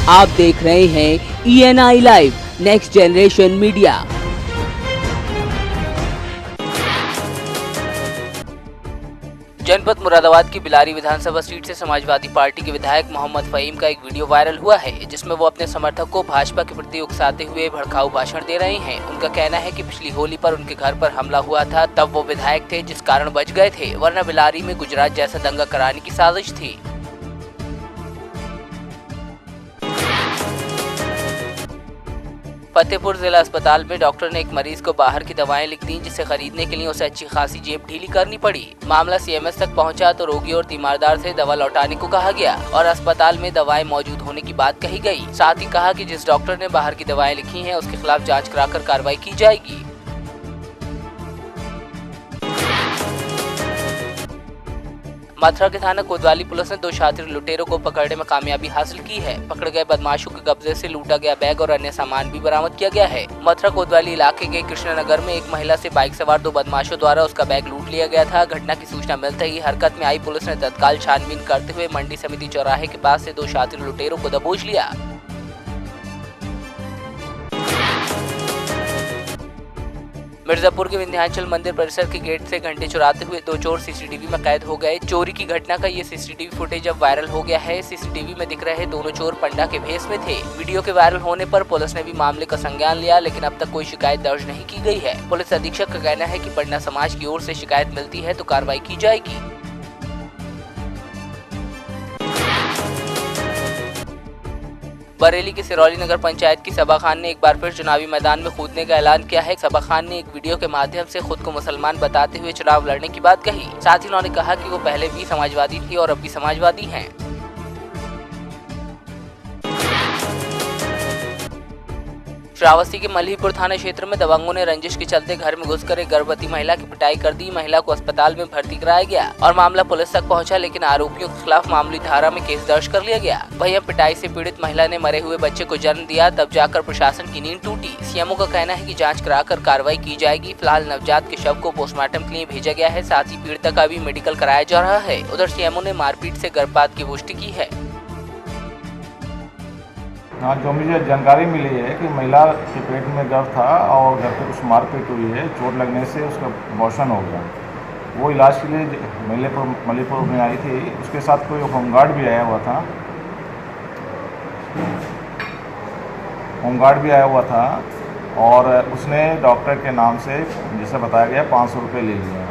आप देख रहे हैं ENI live next generation media. जनपद मुरादाबाद की बिलारी विधानसभा सीट से समाजवादी पार्टी के विधायक मोहम्मद फहीम का एक वीडियो वायरल हुआ है, जिसमें वो अपने समर्थक को भाजपा के प्रति उकसाते हुए भड़काऊ भाषण दे रहे हैं। उनका कहना है कि पिछली होली पर उनके घर पर हमला हुआ था, तब वो विधायक थे जिस कारण बच गए थे, वरना बिलारी में गुजरात जैसा दंगा कराने की साजिश थी। फतेहपुर जिला अस्पताल में डॉक्टर ने एक मरीज को बाहर की दवाएं लिख दी, जिसे खरीदने के लिए उसे अच्छी खासी जेब ढीली करनी पड़ी। मामला CMS तक पहुंचा तो रोगी और तीमारदार से दवा लौटाने को कहा गया और अस्पताल में दवाएं मौजूद होने की बात कही गई। साथ ही कहा कि जिस डॉक्टर ने बाहर की दवाएं लिखी हैं, उसके खिलाफ जांच कराकर कार्रवाई की जाएगी। मथुरा के थाना कोतवाली पुलिस ने 2 शातिर लुटेरों को पकड़ने में कामयाबी हासिल की है। पकड़े गए बदमाशों के कब्जे से लूटा गया बैग और अन्य सामान भी बरामद किया गया है। मथुरा कोतवाली इलाके के कृष्णनगर में एक महिला से बाइक सवार 2 बदमाशों द्वारा उसका बैग लूट लिया गया था। घटना की सूचना मिलते ही हरकत में आई पुलिस ने तत्काल छानबीन करते हुए मंडी समिति चौराहे के पास से 2 शातिर लुटेरों को दबोच लिया। मिर्जापुर के विंध्याचल मंदिर परिसर के गेट से घंटे चुराते हुए 2 चोर CCTV में कैद हो गए। चोरी की घटना का ये CCTV फुटेज अब वायरल हो गया है। CCTV में दिख रहे दोनों चोर पंडा के भेष में थे। वीडियो के वायरल होने पर पुलिस ने भी मामले का संज्ञान लिया, लेकिन अब तक कोई शिकायत दर्ज नहीं की गई है। पुलिस अधीक्षक का कहना है कि पंडा समाज की ओर से शिकायत मिलती है तो कार्रवाई की जाएगी। बरेली के सिरौली नगर पंचायत की सबा खान ने एक बार फिर चुनावी मैदान में कूदने का ऐलान किया है। सबा खान ने एक वीडियो के माध्यम से खुद को मुसलमान बताते हुए चुनाव लड़ने की बात कही। साथ ही उन्होंने कहा कि वो पहले भी समाजवादी थी और अब भी समाजवादी हैं। श्रावस्ती के मल्हीपुर थाना क्षेत्र में दबंगों ने रंजिश के चलते घर में घुसकर एक गर्भवती महिला की पिटाई कर दी। महिला को अस्पताल में भर्ती कराया गया और मामला पुलिस तक पहुंचा, लेकिन आरोपियों के खिलाफ मामूली धारा में केस दर्ज कर लिया गया। वहीं पिटाई से पीड़ित महिला ने मरे हुए बच्चे को जन्म दिया, तब जाकर प्रशासन की नींद टूटी। CMO का कहना है कि जाँच कराकर कार्रवाई की जाएगी। फिलहाल नवजात के शव को पोस्टमार्टम के लिए भेजा गया है। साथ ही पीड़िता का भी मेडिकल कराया जा रहा है। उधर CMO ने मारपीट से गर्भपात की पुष्टि की है। हाँ, जो मुझे जानकारी मिली है कि महिला के पेट में दर्द था और घर पे कुछ मारपीट हुई है, चोट लगने से उसका अबॉर्शन हो गया। वो इलाज के लिए मल्हीपुर में आई थी। उसके साथ कोई होमगार्ड भी आया हुआ था। और उसने डॉक्टर के नाम से, जैसे बताया गया, 500 रुपये ले लिए।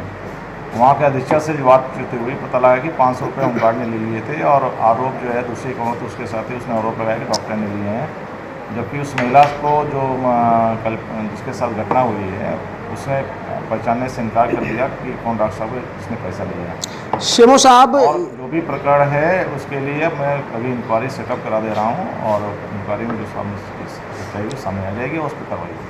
वहाँ के अधीक्षक से बातचीत हुई, पता लगा कि 500 रुपये होमगार्ड ने ले लिए थे और आरोप जो है दूसरी कहो तो उसके साथ ही उसने आरोप लगाया कि डॉक्टर ने लिए हैं। जबकि उस महिला को जो कल जिसके साथ घटना हुई है, उसने पहचानने से इनकार कर दिया कि कौन डॉक्टर साहब है जिसने पैसा लिया। शेमो साहब, और जो भी प्रकरण है उसके लिए मैं अभी इंक्वायरी सेटअप करा दे रहा हूँ और इंक्वायरी में जो सामने आ जाएगी उस पर कार्रवाई।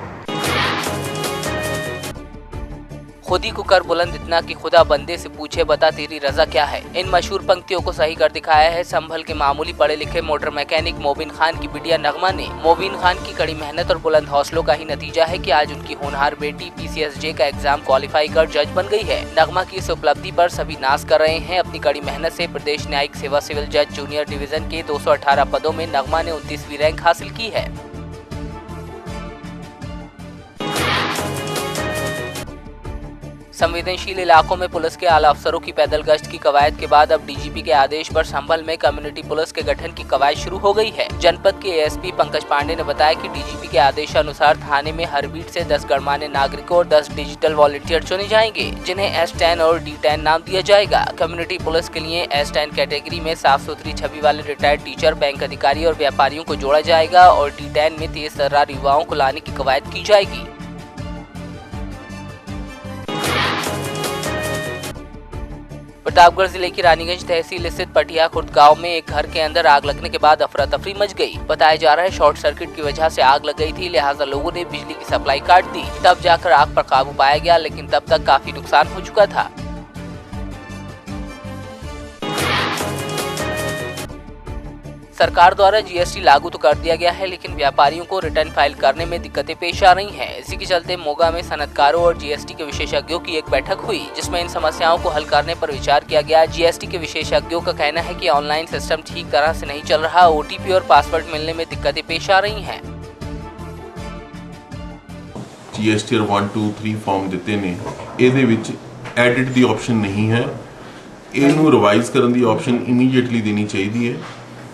खुदी को कर बुलंद इतना कि खुदा बंदे से पूछे बता तेरी रजा क्या है। इन मशहूर पंक्तियों को सही कर दिखाया है संभल के मामूली पढ़े लिखे मोटर मैकेनिक मोबिन खान की बिटिया नगमा ने। मोबिन खान की कड़ी मेहनत और बुलंद हौसलों का ही नतीजा है कि आज उनकी होनहार बेटी PCSJ का एग्जाम क्वालिफाई कर जज बन गई है। नगमा की इस उपलब्धि पर सभी नाज कर रहे हैं। अपनी कड़ी मेहनत से प्रदेश न्यायिक सेवा सिविल जज जूनियर डिवीजन के 218 पदों में नगमा ने 29वीं रैंक हासिल की है। संवेदनशील इलाकों में पुलिस के आला अफसरों की पैदल गश्त की कवायद के बाद अब DGP के आदेश पर संभल में कम्युनिटी पुलिस के गठन की कवायद शुरू हो गई है। जनपद के ASP पंकज पांडे ने बताया कि DGP के आदेशानुसार थाने में हर बीट से 10 गणमान्य नागरिकों और 10 डिजिटल वॉलंटियर चुने जाएंगे, जिन्हें S10 और D10 नाम दिया जाएगा। कम्युनिटी पुलिस के लिए S10 कैटेगरी में साफ सुथरी छवि वाले रिटायर्ड टीचर, बैंक अधिकारी और व्यापारियों को जोड़ा जाएगा और D10 में तेज तर्रार युवाओं को लाने की कवायद की जाएगी। प्रतापगढ़ जिले की रानीगंज तहसील स्थित पटिया खुर्द गांव में एक घर के अंदर आग लगने के बाद अफरा तफरी मच गई। बताया जा रहा है शॉर्ट सर्किट की वजह से आग लग गई थी, लिहाजा लोगों ने बिजली की सप्लाई काट दी। तब जाकर आग पर काबू पाया गया, लेकिन तब तक काफी नुकसान हो चुका था। सरकार द्वारा जीएसटी लागू तो कर दिया गया है, लेकिन व्यापारियों को रिटर्न फाइल करने में दिक्कतें पेश आ रही हैं। इसी के चलते मोगा में सनतकारों और जीएसटी के विशेषज्ञों की एक बैठक हुई, जिसमें इन समस्याओं को हल करने पर विचार किया गया। जीएसटी के विशेषज्ञों का कहना है कि ऑनलाइन सिस्टम ठीक तरह से नहीं चल रहा, ओटीपी और पासवर्ड मिलने में दिक्कतें पेश आ रही हैं। GST 1 2 3 ਫਾਰਮ ਦਿੱਤੇ ਨੇ, ਇਹਦੇ ਵਿੱਚ ਐਡਿਟ ਦੀ ਆਪਸ਼ਨ ਨਹੀਂ ਹੈ। ਇਹਨੂੰ ਰਿਵਾਈਜ਼ ਕਰਨ ਦੀ ਆਪਸ਼ਨ ਇਮੀਡੀਏਟਲੀ ਦੇਣੀ ਚਾਹੀਦੀ ਹੈ।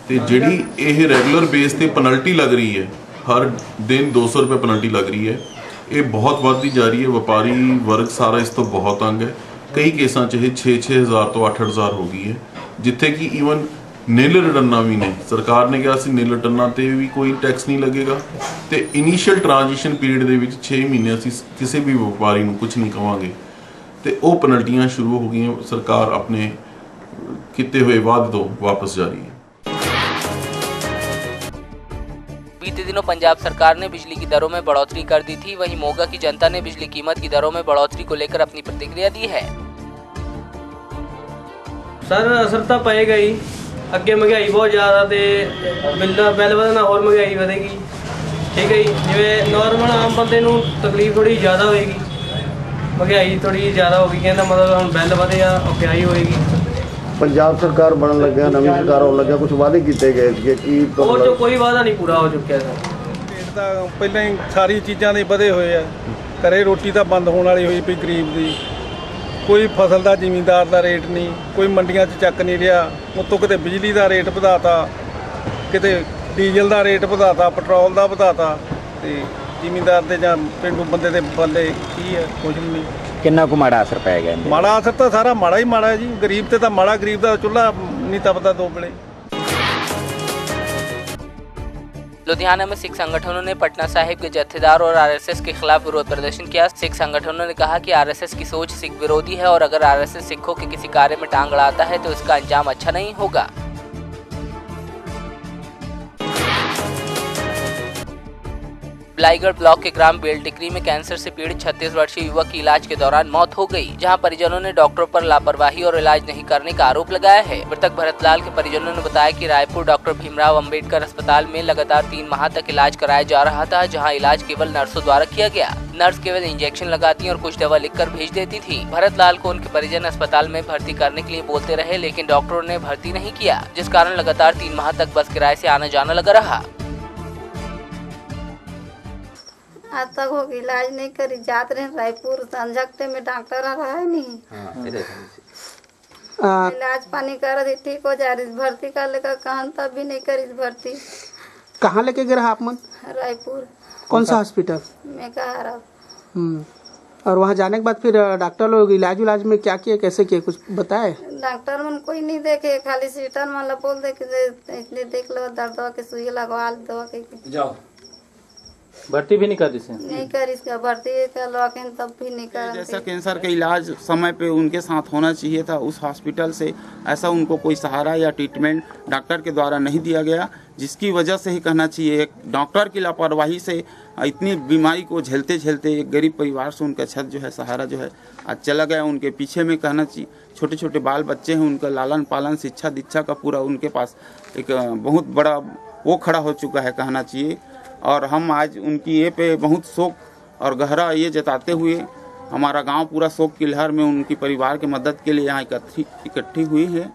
ਤੇ ਜਿਹੜੀ ਇਹ ਰੈਗੂਲਰ ਬੇਸ ਤੇ ਪੈਨਲਟੀ ਲੱਗ ਰਹੀ ਹੈ, ਹਰ ਦਿਨ 200 ਰੁਪਏ ਪੈਨਲਟੀ ਲੱਗ ਰਹੀ ਹੈ, ਇਹ ਬਹੁਤ ਵੱਧਦੀ ਜਾ ਰਹੀ ਹੈ। ਵਪਾਰੀ ਵਰਗ ਸਾਰਾ ਇਸ ਤੋਂ ਬਹੁਤ ਤੰਗ ਹੈ। ਕਈ ਕੇਸਾਂ 'ਚ ਇਹ 6-6000 ਤੋਂ 8000 ਹੋ ਗਈ ਹੈ, ਜਿੱਥੇ ਕਿ ਈਵਨ ਨੀਲ ਰਿਟਰਨਾਂ ਵੀ ਨੇ। ਸਰਕਾਰ ਨੇ ਕਿਹਾ ਸੀ ਨੀਲ ਰਿਟਰਨਾਂ ਤੇ ਵੀ ਕੋਈ ਟੈਕਸ ਨਹੀਂ ਲੱਗੇਗਾ, ਤੇ ਇਨੀਸ਼ੀਅਲ ਟ੍ਰਾਂਜੀਸ਼ਨ ਪੀਰੀਅਡ ਦੇ ਵਿੱਚ 6 ਮਹੀਨੇ ਅਸੀਂ ਕਿਸੇ ਵੀ ਵਪਾਰੀ ਨੂੰ ਕੁਝ ਨਹੀਂ ਕਵਾਂਗੇ, ਤੇ ਉਹ ਪੈਨਲਟੀਆਂ ਸ਼ੁਰੂ ਹੋ ਗਈਆਂ। ਸਰਕਾਰ ਆਪਣੇ ਕੀਤੇ ਹੋਏ ਵਾਅਦੇ ਤੋਂ ਵਾਪਸ ਜਾ ਰਹੀ है। बीते दिनों पंजाब सरकार ने बिजली की दरों में बढ़ोतरी कर दी थी, वहीं मोगा की जनता ने बिजली कीमत की दरों में बढ़ोतरी को लेकर अपनी प्रतिक्रिया दी है। सर असर तो पएगा ही, अगे महंगाई बहुत ज़्यादा, तो बिल ਵਧਣਾ ਹੋਰ महंगाई ਵਧੇਗੀ। ठीक है जी, जिवें नॉर्मल आम बंदे नूं तकलीफ थोड़ी ज़्यादा होएगी, महंगाई थोड़ी ज़्यादा होगी, कहने का मतलब हम बिल ਵਧੇ ਆ, ਔਖਿਆਈ होएगी। पंजाब सरकार बनन लग्या, नवी सरकार होने लग्या, कुछ वादे किए गए थे कि और जो कोई वादा नहीं पूरा हो चुका सर। ਰੇਟ ਤਾਂ ਪਹਿਲਾਂ ਹੀ ਸਾਰੀ ਚੀਜ਼ਾਂ ਦੇ ਵਧੇ ਹੋਏ ਆ। ਘਰੇ ਰੋਟੀ ਤਾਂ ਬੰਦ ਹੋਣ ਵਾਲੀ ਹੋਈ ਪਈ ਗਰੀਬ ਦੀ। ਕੋਈ ਫਸਲ ਦਾ ਜ਼ਿਮੀਂਦਾਰ ਦਾ ਰੇਟ ਨਹੀਂ, ਕੋਈ ਮੰਡੀਆਂ 'ਚ ਚੱਕ ਨਹੀਂ ਰਿਹਾ। ਉੱਤੋਂ ਕਿਤੇ ਬਿਜਲੀ ਦਾ ਰੇਟ ਵਧਾਤਾ, ਕਿਤੇ ਡੀਜ਼ਲ ਦਾ ਰੇਟ ਵਧਾਤਾ, ਪੈਟਰੋਲ ਦਾ ਵਧਾਤਾ, ਤੇ ਜ਼ਿਮੀਂਦਾਰ ਦੇ ਜਾਂ ਪਿੰਡੂ ਬੰਦੇ ਦੇ ਪੱਲੇ ਕੀ ਹੈ? ਕੁਝ ਵੀ ਨਹੀਂ। ਕਿੰਨਾ ਕੁ ਮਾੜਾ ਅਸਰ ਪੈ ਗਿਆ? ਮਾੜਾ ਅਸਰ ਤਾਂ ਸਾਰਾ ਮਾੜਾ ਹੀ ਮਾੜਾ ਹੈ ਜੀ। ਗਰੀਬ ਤੇ ਤਾਂ ਮਾੜਾ, ਗਰੀਬ ਦਾ ਚੁੱਲ੍ਹਾ ਨਹੀਂ ਤਪਦਾ ਦੋ ਵੇਲੇ। लुधियाना में सिख संगठनों ने पटना साहिब के जत्थेदार और आरएसएस के खिलाफ विरोध प्रदर्शन किया। सिख संगठनों ने कहा कि आरएसएस की सोच सिख विरोधी है और अगर आरएसएस सिखों के किसी कार्य में टांग अड़ाता है तो इसका अंजाम अच्छा नहीं होगा। बिलाईगढ़ ब्लॉक के ग्राम बेलटिकरी में कैंसर से पीड़ित 36 वर्षीय युवक की इलाज के दौरान मौत हो गई, जहां परिजनों ने डॉक्टरों पर लापरवाही और इलाज नहीं करने का आरोप लगाया है। मृतक भरतलाल के परिजनों ने बताया कि रायपुर डॉक्टर भीमराव अंबेडकर अस्पताल में लगातार 3 माह तक इलाज कराया जा रहा था, जहां इलाज केवल नर्सों द्वारा किया गया। नर्स केवल इंजेक्शन लगाती और कुछ दवा लिखकर भेज देती थी। भरतलाल को उनके परिजन अस्पताल में भर्ती करने के लिए बोलते रहे, लेकिन डॉक्टरों ने भर्ती नहीं किया, जिस कारण लगातार 3 माह तक बस किराए से आना जाना लगा रहा। आज तक हो इलाज नहीं करी, जात रहे रायपुर संझकते में डॉक्टर आ रहा है नहीं। इलाज पानी कर रही, ठीक हो जा रही, भर्ती कर लेकर कहन तब भी नहीं करी भर्ती। कहाँ लेके गए आप मन? रायपुर। कौन सा हॉस्पिटल? मैं कहा रहा। और वहाँ जाने के बाद फिर डॉक्टर लोग इलाज में क्या किए, कैसे किए, कुछ बताए? डॉक्टर मन कोई नहीं देखे, खाली सीटर मन बोल दे कि इतने देख लो, दर्द के सुई लगवा दवा के जाओ। भर्ती भी नहीं कर नहीं कर इसका भर्ती करवा तब भी नहीं कर। जैसा कैंसर का इलाज समय पे उनके साथ होना चाहिए था, उस हॉस्पिटल से ऐसा उनको कोई सहारा या ट्रीटमेंट डॉक्टर के द्वारा नहीं दिया गया, जिसकी वजह से ही कहना चाहिए एक डॉक्टर की लापरवाही से इतनी बीमारी को झेलते झेलते एक गरीब परिवार से उनका छत जो है, सहारा जो है आज चला गया। उनके पीछे में कहना चाहिए छोटे छोटे बाल बच्चे हैं, उनका लालन पालन शिक्षा दीक्षा का पूरा उनके पास एक बहुत बड़ा वो खड़ा हो चुका है कहना चाहिए। और हम आज उनकी ये पे बहुत शोक और गहरा ये जताते हुए हमारा गांव पूरा शोक की लहर में उनकी परिवार की मदद के लिए यहाँ इकट्ठी हुई है।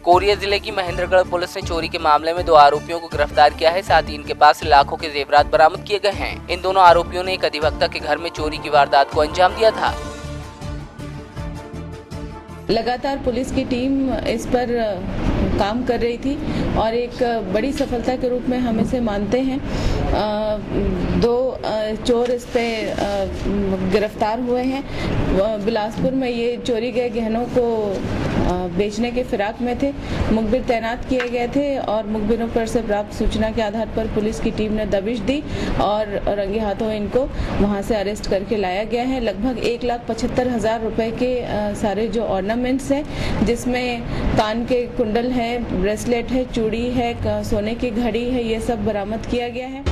कोरिया जिले की महेंद्रगढ़ पुलिस ने चोरी के मामले में 2 आरोपियों को गिरफ्तार किया है। साथ ही इनके पास से लाखों के जेवरात बरामद किए गए हैं। इन दोनों आरोपियों ने एक अधिवक्ता के घर में चोरी की वारदात को अंजाम दिया था। लगातार पुलिस की टीम इस पर काम कर रही थी और एक बड़ी सफलता के रूप में हम इसे मानते हैं। 2 चोर इस पे गिरफ्तार हुए हैं। बिलासपुर में ये चोरी गए गहनों को बेचने के फिराक में थे। मुखबिर तैनात किए गए थे और मुखबिरों पर से प्राप्त सूचना के आधार पर पुलिस की टीम ने दबिश दी और रंगे हाथों इनको वहां से अरेस्ट करके लाया गया है। लगभग 1,75,000 रुपए के सारे जो ऑर्नामेंट्स हैं, जिसमें कान के कुंडल है, ब्रेसलेट है, चूड़ी है, सोने की घड़ी है, ये सब बरामद किया गया है।